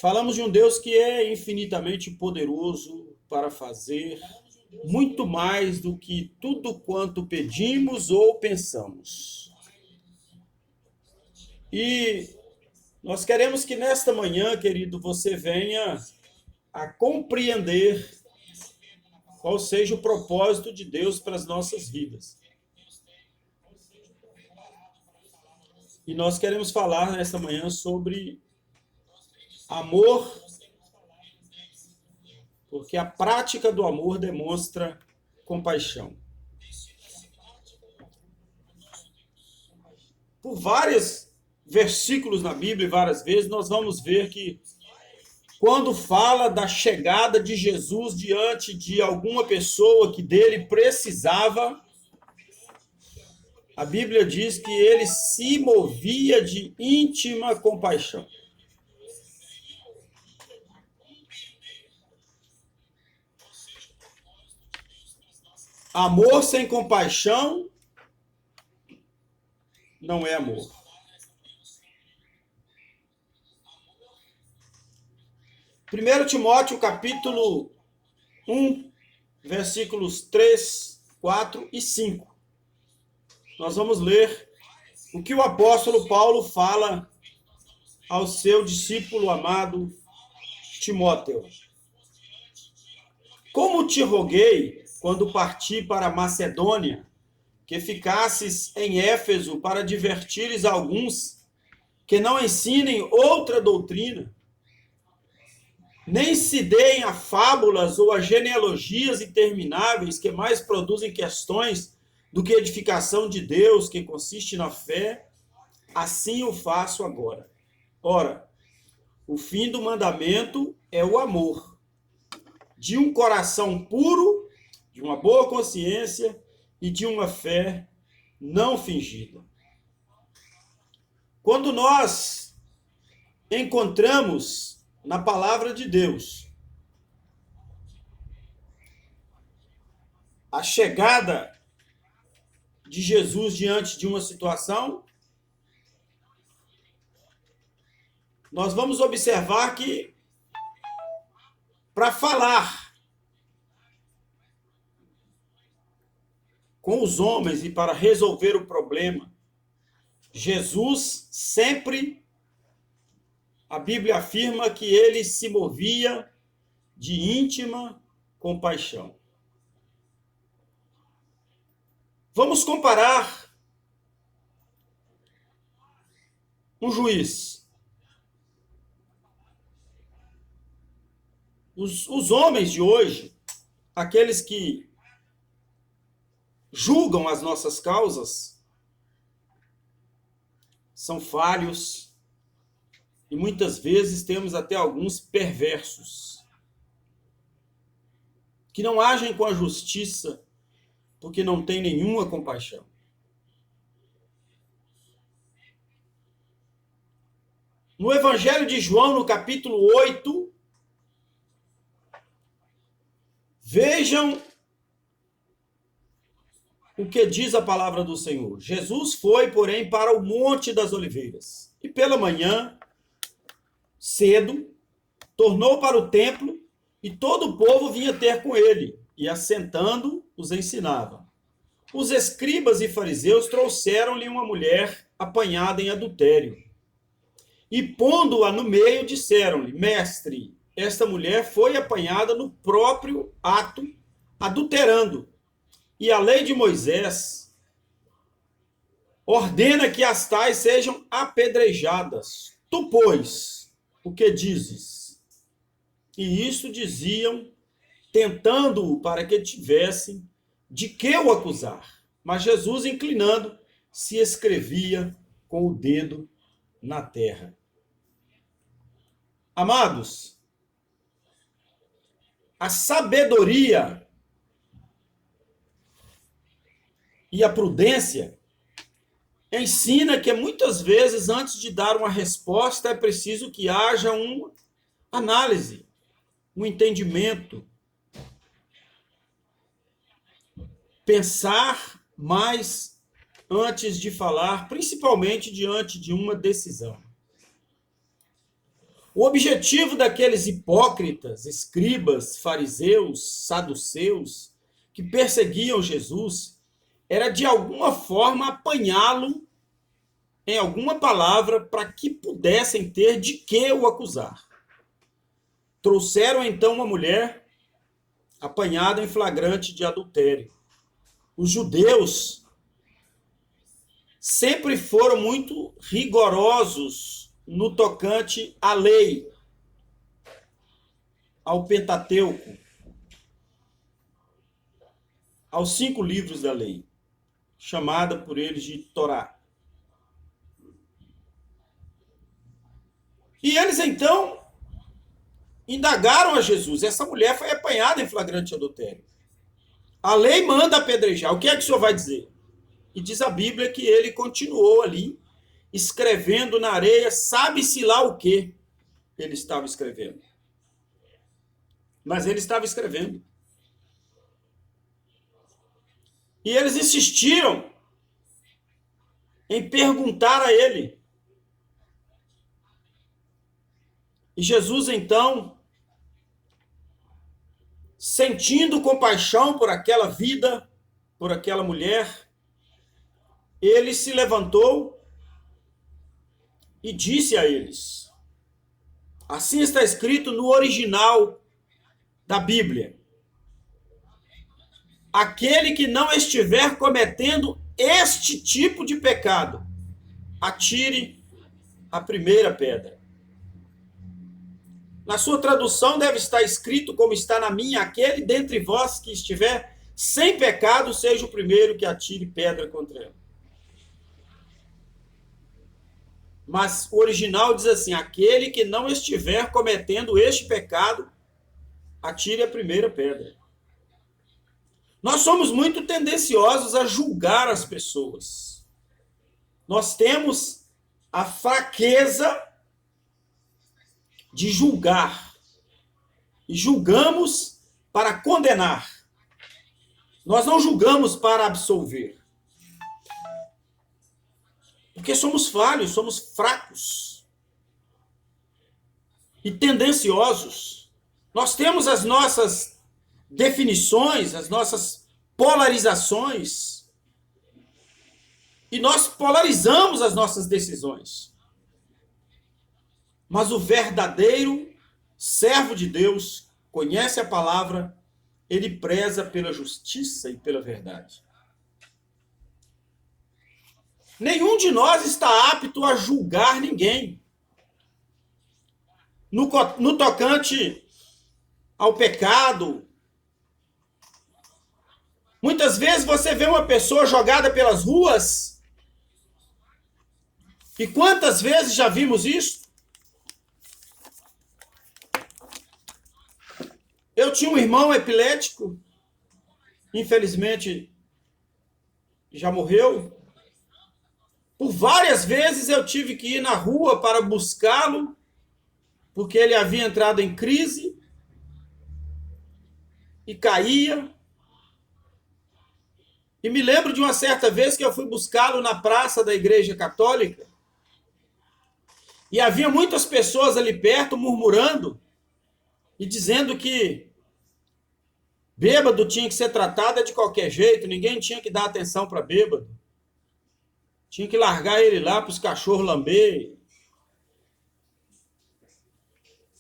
Falamos de um Deus que é infinitamente poderoso para fazer muito mais do que tudo quanto pedimos ou pensamos. E nós queremos que nesta manhã, querido, você venha a compreender qual seja o propósito de Deus para as nossas vidas. E nós queremos falar nesta manhã sobre amor, porque a prática do amor demonstra compaixão. Por vários versículos na Bíblia, várias vezes, nós vamos ver que quando fala da chegada de Jesus diante de alguma pessoa que dele precisava, a Bíblia diz que ele se movia de íntima compaixão. Amor sem compaixão não é amor. Primeiro Timóteo, capítulo 1, versículos 3, 4 e 5. Nós vamos ler o que o apóstolo Paulo fala ao seu discípulo amado Timóteo. Como te roguei, quando parti para a Macedônia, que ficasses em Éfeso para advertires alguns que não ensinem outra doutrina, nem se deem a fábulas ou a genealogias intermináveis que mais produzem questões do que edificação de Deus, que consiste na fé, assim o faço agora. Ora, o fim do mandamento é o amor, de um coração puro, de uma boa consciência e de uma fé não fingida. Quando nós encontramos na palavra de Deus a chegada de Jesus diante de uma situação, nós vamos observar que para falar com os homens e para resolver o problema, Jesus sempre, a Bíblia afirma que ele se movia de íntima compaixão. Vamos comparar um juiz. Os homens de hoje, aqueles que julgam as nossas causas, são falhos e muitas vezes temos até alguns perversos, que não agem com a justiça porque não têm nenhuma compaixão. No Evangelho de João, no capítulo 8, vejam o que diz a palavra do Senhor. Jesus foi, porém, para o Monte das Oliveiras. E pela manhã, cedo, tornou para o templo e todo o povo vinha ter com ele. E assentando, os ensinava. Os escribas e fariseus trouxeram-lhe uma mulher apanhada em adultério. E pondo-a no meio, disseram-lhe: Mestre, esta mulher foi apanhada no próprio ato, adulterando. E a lei de Moisés ordena que as tais sejam apedrejadas. Tu, pois, o que dizes? E isso diziam, tentando-o para que tivessem de que o acusar. Mas Jesus, inclinando, se escrevia com o dedo na terra. Amados, a sabedoria e a prudência ensina que muitas vezes, antes de dar uma resposta, é preciso que haja uma análise, um entendimento, pensar mais antes de falar, principalmente diante de uma decisão. O objetivo daqueles hipócritas, escribas, fariseus, saduceus, que perseguiam Jesus, era de alguma forma apanhá-lo em alguma palavra para que pudessem ter de que o acusar. Trouxeram então uma mulher apanhada em flagrante de adultério. Os judeus sempre foram muito rigorosos no tocante à lei, ao Pentateuco, aos 5 livros da lei, chamada por eles de Torá. E eles então indagaram a Jesus. Essa mulher foi apanhada em flagrante adultério. A lei manda apedrejar. O que é que o senhor vai dizer? E diz a Bíblia que ele continuou ali, escrevendo na areia, sabe-se lá o que ele estava escrevendo. Mas ele estava escrevendo. E eles insistiram em perguntar a ele. E Jesus, então, sentindo compaixão por aquela vida, por aquela mulher, ele se levantou e disse a eles, assim está escrito no original da Bíblia, aquele que não estiver cometendo este tipo de pecado, atire a primeira pedra. Na sua tradução deve estar escrito, como está na minha, aquele dentre vós que estiver sem pecado, seja o primeiro que atire pedra contra ele. Mas o original diz assim, aquele que não estiver cometendo este pecado, atire a primeira pedra. Nós somos muito tendenciosos a julgar as pessoas. Nós temos a fraqueza de julgar. E julgamos para condenar. Nós não julgamos para absolver. Porque somos falhos, somos fracos. E tendenciosos. Nós temos as nossas definições, as nossas polarizações. E nós polarizamos as nossas decisões. Mas o verdadeiro servo de Deus conhece a palavra, ele preza pela justiça e pela verdade. Nenhum de nós está apto a julgar ninguém. No tocante ao pecado, muitas vezes você vê uma pessoa jogada pelas ruas, e quantas vezes já vimos isso? Eu tinha um irmão epilético, infelizmente já morreu. Por várias vezes eu tive que ir na rua para buscá-lo, porque ele havia entrado em crise e caía. E me lembro de uma certa vez que eu fui buscá-lo na praça da Igreja Católica e havia muitas pessoas ali perto murmurando e dizendo que bêbado tinha que ser tratado de qualquer jeito, ninguém tinha que dar atenção para bêbado. Tinha que largar ele lá para os cachorros lamber.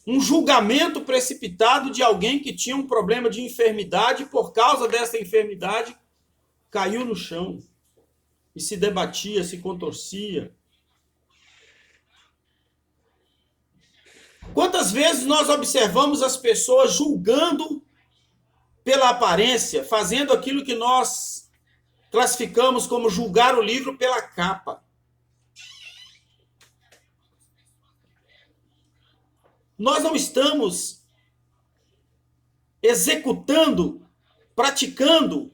Um julgamento precipitado de alguém que tinha um problema de enfermidade e por causa dessa enfermidade caiu no chão e se debatia, se contorcia. Quantas vezes nós observamos as pessoas julgando pela aparência, fazendo aquilo que nós classificamos como julgar o livro pela capa. Nós não estamos executando, praticando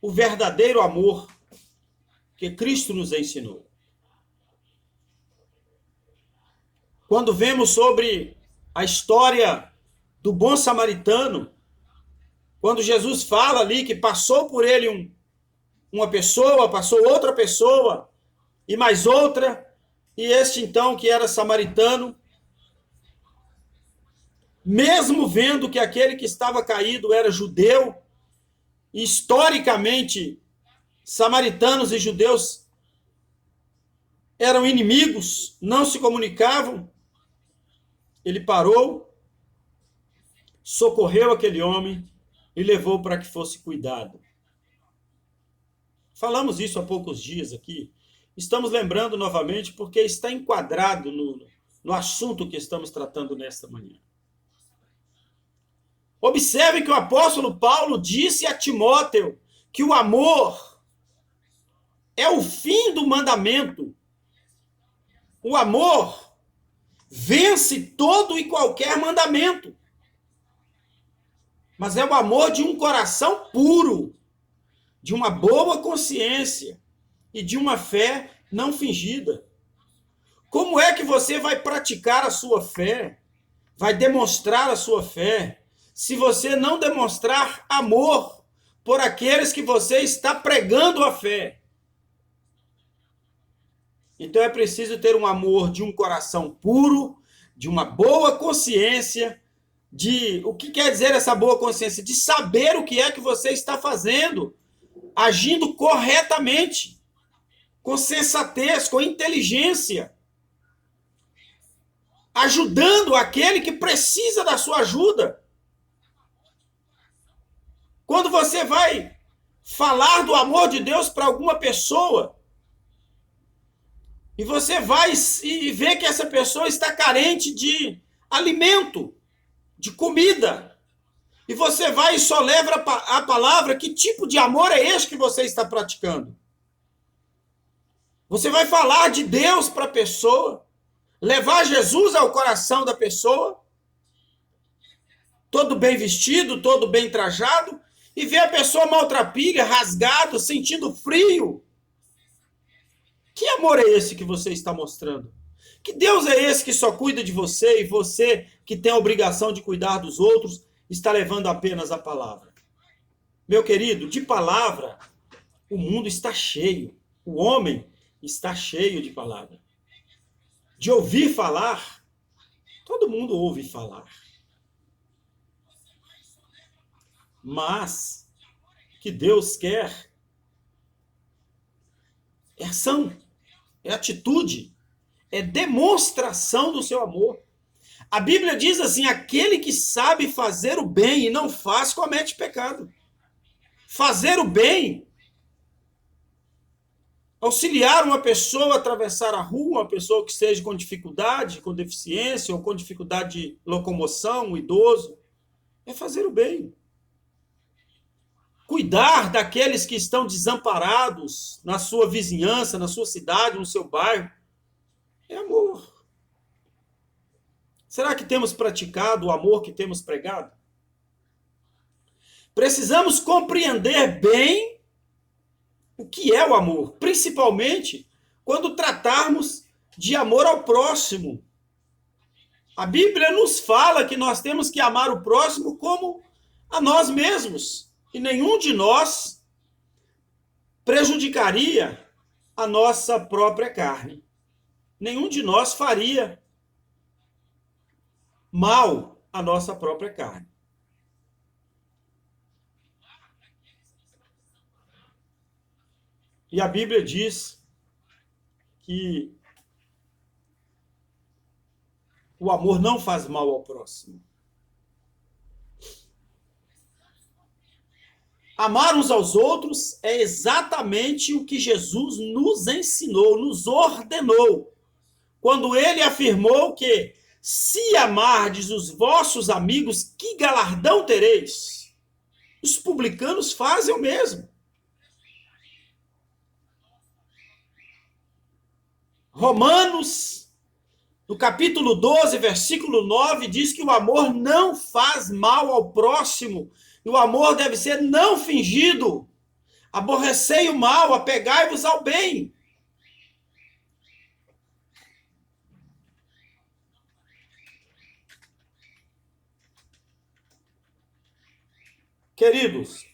o verdadeiro amor que Cristo nos ensinou. Quando vemos sobre a história do bom samaritano, quando Jesus fala ali que passou por ele uma pessoa, passou outra pessoa, e mais outra, e este então, que era samaritano, mesmo vendo que aquele que estava caído era judeu, e historicamente, samaritanos e judeus eram inimigos, não se comunicavam, ele parou, socorreu aquele homem e levou para que fosse cuidado. Falamos isso há poucos dias aqui. Estamos lembrando novamente porque está enquadrado no assunto que estamos tratando nesta manhã. Observe que o apóstolo Paulo disse a Timóteo que o amor é o fim do mandamento. O amor vence todo e qualquer mandamento. Mas é o amor de um coração puro, de uma boa consciência e de uma fé não fingida. Como é que você vai praticar a sua fé, vai demonstrar a sua fé, se você não demonstrar amor por aqueles que você está pregando a fé? Então é preciso ter um amor de um coração puro, de uma boa consciência, o que quer dizer essa boa consciência? De saber o que é que você está fazendo, agindo corretamente, com sensatez, com inteligência, ajudando aquele que precisa da sua ajuda. Quando você vai falar do amor de Deus para alguma pessoa, e você vai e vê que essa pessoa está carente de alimento, de comida, e você vai e só leva a palavra, que tipo de amor é este que você está praticando? Você vai falar de Deus para a pessoa, levar Jesus ao coração da pessoa, todo bem vestido, todo bem trajado, e ver a pessoa maltrapilha, rasgado, sentindo frio. Que amor é esse que você está mostrando? Que Deus é esse que só cuida de você e você, que tem a obrigação de cuidar dos outros, está levando apenas a palavra? Meu querido, de palavra, o mundo está cheio. O homem está cheio de palavra. De ouvir falar, todo mundo ouve falar. Mas o que Deus quer é ação, é atitude, é demonstração do seu amor. A Bíblia diz assim: aquele que sabe fazer o bem e não faz, comete pecado. Fazer o bem, auxiliar uma pessoa a atravessar a rua, uma pessoa que esteja com dificuldade, com deficiência ou com dificuldade de locomoção, um idoso, é fazer o bem. Cuidar daqueles que estão desamparados na sua vizinhança, na sua cidade, no seu bairro, é amor. Será que temos praticado o amor que temos pregado? Precisamos compreender bem o que é o amor, principalmente quando tratarmos de amor ao próximo. A Bíblia nos fala que nós temos que amar o próximo como a nós mesmos. E nenhum de nós prejudicaria a nossa própria carne. Nenhum de nós faria mal à nossa própria carne. E a Bíblia diz que o amor não faz mal ao próximo. Amar uns aos outros é exatamente o que Jesus nos ensinou, nos ordenou, quando ele afirmou que se amardes os vossos amigos, que galardão tereis? Os publicanos fazem o mesmo. Romanos, no capítulo 12, versículo 9, diz que o amor não faz mal ao próximo, e o amor deve ser não fingido. Aborrecei o mal, apegai-vos ao bem. Queridos,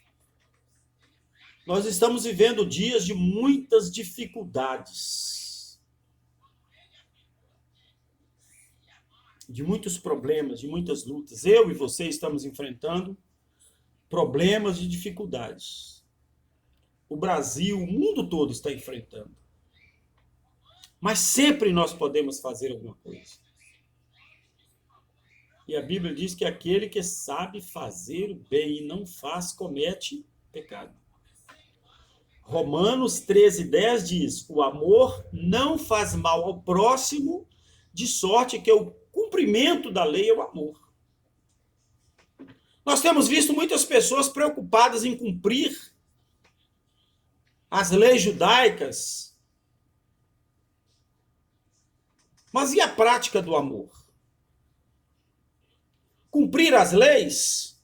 nós estamos vivendo dias de muitas dificuldades. de muitos problemas, de muitas lutas. Eu e você estamos enfrentando problemas e dificuldades. O Brasil, o mundo todo está enfrentando. Mas sempre nós podemos fazer alguma coisa. E a Bíblia diz que aquele que sabe fazer o bem e não faz, comete pecado. Romanos 13:10 diz: o amor não faz mal ao próximo, de sorte que o cumprimento da lei é o amor. Nós temos visto muitas pessoas preocupadas em cumprir as leis judaicas, mas e a prática do amor? Cumprir as leis?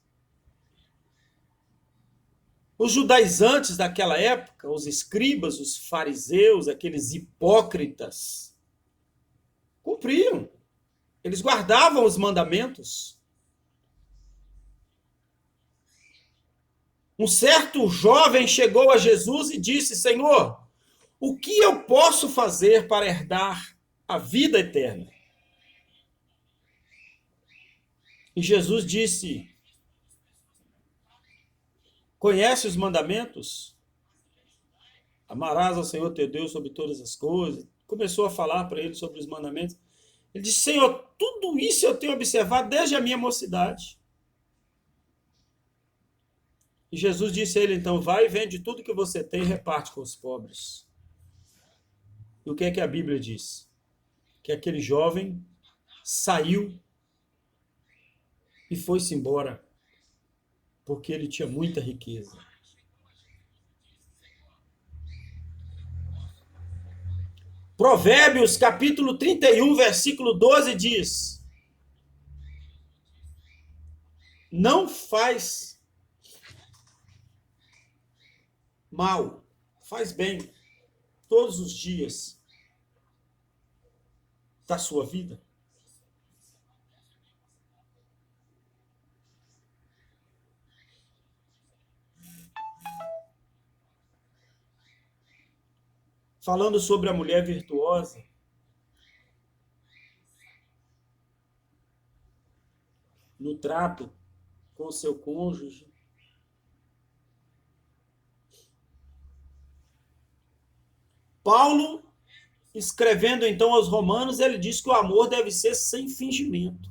Os judaizantes daquela época, os escribas, os fariseus, aqueles hipócritas, cumpriam. Eles guardavam os mandamentos. Um certo jovem chegou a Jesus e disse: Senhor, o que eu posso fazer para herdar a vida eterna? E Jesus disse: conhece os mandamentos? Amarás ao Senhor teu Deus sobre todas as coisas. Começou a falar para ele sobre os mandamentos. Ele disse: Senhor, tudo isso eu tenho observado desde a minha mocidade. E Jesus disse a ele, então, vai e vende tudo que você tem e reparte com os pobres. E o que é que a Bíblia diz? Que aquele jovem saiu e foi-se embora, porque ele tinha muita riqueza. Provérbios, capítulo 31, versículo 12 diz: não faz mal, faz bem todos os dias da sua vida. Falando sobre a mulher virtuosa, no trato com o seu cônjuge, Paulo, escrevendo então aos Romanos, ele diz que o amor deve ser sem fingimento,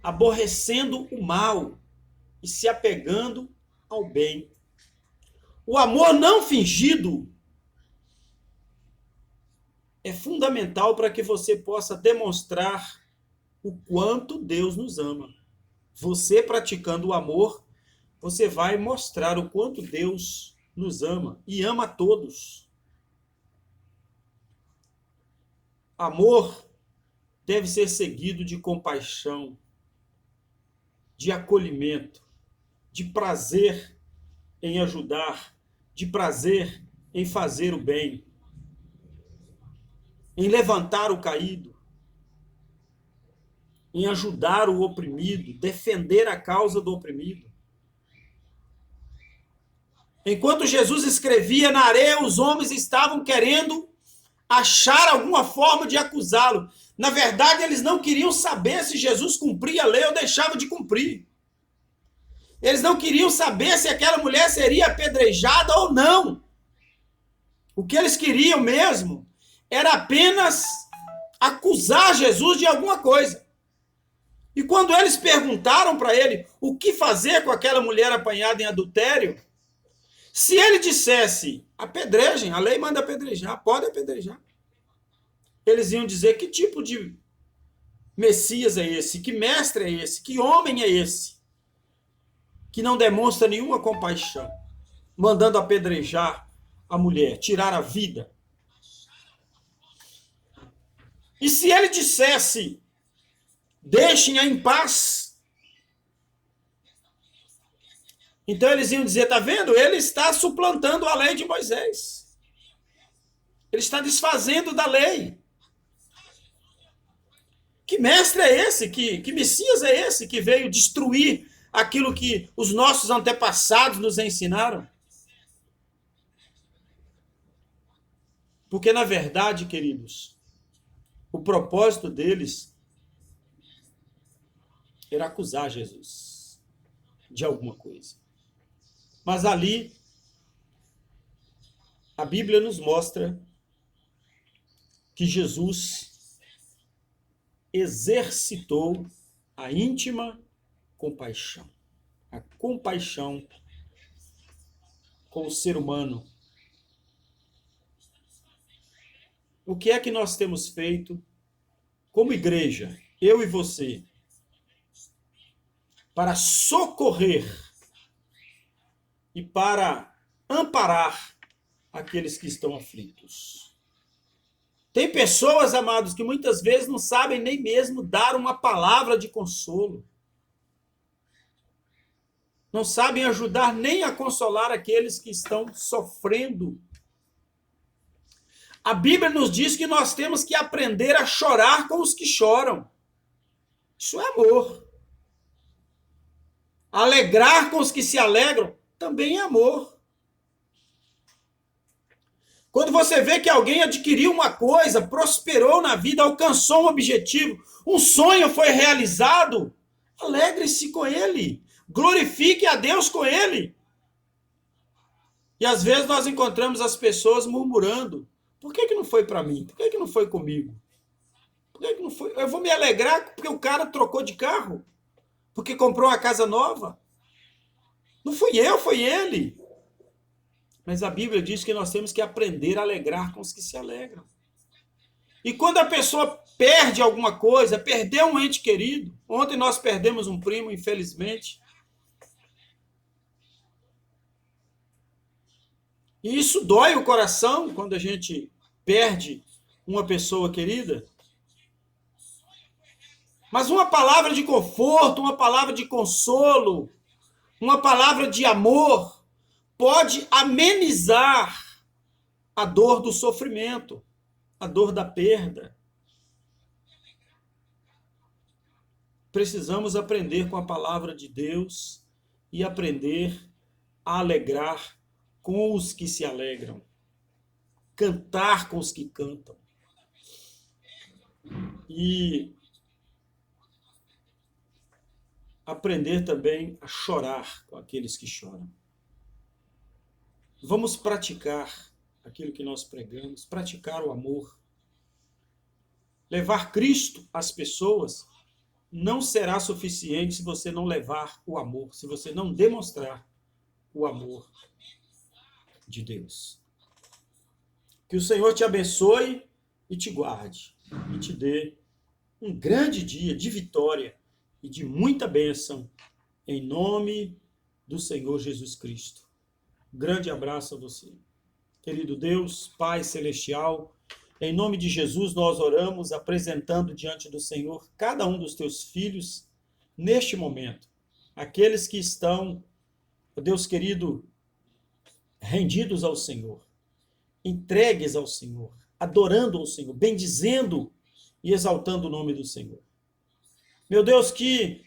aborrecendo o mal e se apegando ao bem. O amor não fingido é fundamental para que você possa demonstrar o quanto Deus nos ama. Você praticando o amor, você vai mostrar o quanto Deus nos ama e ama a todos. Amor deve ser seguido de compaixão, de acolhimento, de prazer em ajudar, de prazer em fazer o bem, em levantar o caído, em ajudar o oprimido, defender a causa do oprimido. Enquanto Jesus escrevia na areia, os homens estavam querendo achar alguma forma de acusá-lo. Na verdade, eles não queriam saber se Jesus cumpria a lei ou deixava de cumprir. Eles não queriam saber se aquela mulher seria apedrejada ou não. O que eles queriam mesmo era apenas acusar Jesus de alguma coisa. E quando eles perguntaram para ele o que fazer com aquela mulher apanhada em adultério, se ele dissesse, apedrejem, a lei manda apedrejar, pode apedrejar. Eles iam dizer, que tipo de Messias é esse? Que mestre é esse? Que homem é esse? Que não demonstra nenhuma compaixão, mandando apedrejar a mulher, tirar a vida. E se ele dissesse, deixem-a em paz, então eles iam dizer, tá vendo? Ele está suplantando a lei de Moisés. Ele está desfazendo da lei. Que mestre é esse? Que Messias é esse que veio destruir aquilo que os nossos antepassados nos ensinaram? Porque, na verdade, queridos, O propósito deles era acusar Jesus de alguma coisa. Mas ali, a Bíblia nos mostra que Jesus exercitou a íntima compaixão. A compaixão com o ser humano. O que é que nós temos feito como igreja, eu e você, para socorrer e para amparar aqueles que estão aflitos? Tem pessoas, amados, que muitas vezes não sabem nem mesmo dar uma palavra de consolo. Não sabem ajudar nem a consolar aqueles que estão sofrendo. A Bíblia nos diz que nós temos que aprender a chorar com os que choram. Isso é amor. Alegrar com os que se alegram também é amor. Quando você vê que alguém adquiriu uma coisa, prosperou na vida, alcançou um objetivo, um sonho foi realizado, alegre-se com ele. Glorifique a Deus com ele. E às vezes nós encontramos as pessoas murmurando. Por que não foi para mim? Por que não foi comigo? Por que não foi? Eu vou me alegrar porque o cara trocou de carro. Porque comprou uma casa nova. Não fui eu, foi ele. Mas a Bíblia diz que nós temos que aprender a alegrar com os que se alegram. E quando a pessoa perde alguma coisa, perdeu um ente querido. Ontem nós perdemos um primo, infelizmente. E isso dói o coração quando a gente perde uma pessoa querida. Mas uma palavra de conforto, uma palavra de consolo, uma palavra de amor pode amenizar a dor do sofrimento, a dor da perda. Precisamos aprender com a palavra de Deus e aprender a alegrar com os que se alegram, cantar com os que cantam. E aprender também a chorar com aqueles que choram. Vamos praticar aquilo que nós pregamos, praticar o amor. Levar Cristo às pessoas não será suficiente se você não levar o amor, se você não demonstrar o amor de Deus. Que o Senhor te abençoe e te guarde, e te dê um grande dia de vitória e de muita bênção, em nome do Senhor Jesus Cristo. Grande abraço a você. Querido Deus, Pai Celestial, em nome de Jesus nós oramos, apresentando diante do Senhor cada um dos teus filhos neste momento. Aqueles que estão, Deus querido, rendidos ao Senhor, entregues ao Senhor, adorando ao Senhor, bendizendo e exaltando o nome do Senhor. Meu Deus, que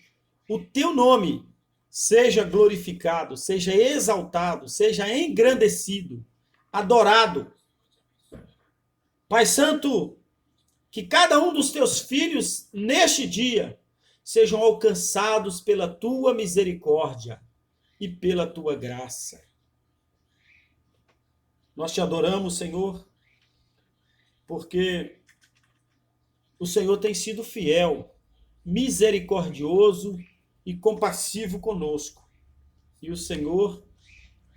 o teu nome seja glorificado, seja exaltado, seja engrandecido, adorado. Pai Santo, que cada um dos teus filhos, neste dia, sejam alcançados pela tua misericórdia e pela tua graça. Nós te adoramos, Senhor, porque o Senhor tem sido fiel, misericordioso e compassivo conosco. E o Senhor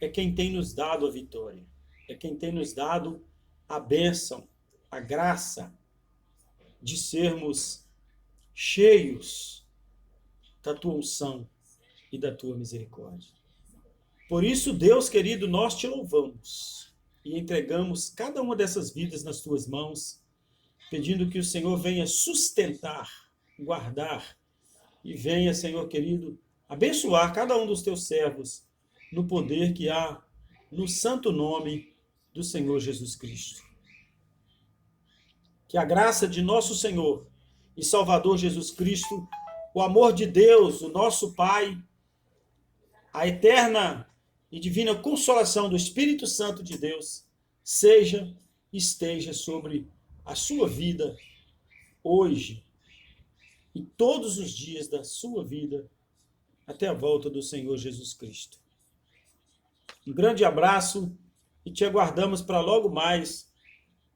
é quem tem nos dado a vitória, é quem tem nos dado a bênção, a graça de sermos cheios da tua unção e da tua misericórdia. Por isso, Deus querido, nós te louvamos e entregamos cada uma dessas vidas nas tuas mãos, pedindo que o Senhor venha sustentar, guardar e venha, Senhor querido, abençoar cada um dos teus servos no poder que há no santo nome do Senhor Jesus Cristo. Que a graça de nosso Senhor e Salvador Jesus Cristo, o amor de Deus, o nosso Pai, a eterna e divina consolação do Espírito Santo de Deus, esteja sobre a sua vida, hoje e todos os dias da sua vida até a volta do Senhor Jesus Cristo. Um grande abraço e te aguardamos para logo mais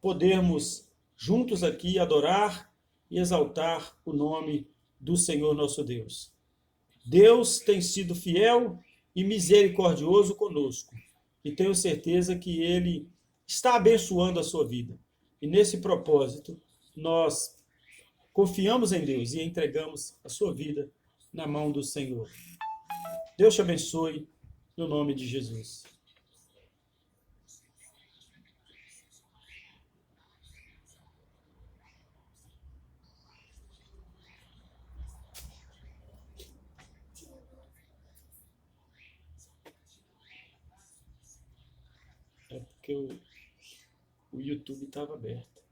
podermos juntos aqui adorar e exaltar o nome do Senhor nosso Deus. Deus tem sido fiel e misericordioso conosco e tenho certeza que Ele está abençoando a sua vida. E nesse propósito, nós confiamos em Deus e entregamos a sua vida na mão do Senhor. Deus te abençoe, no nome de Jesus. É porque o YouTube estava aberto.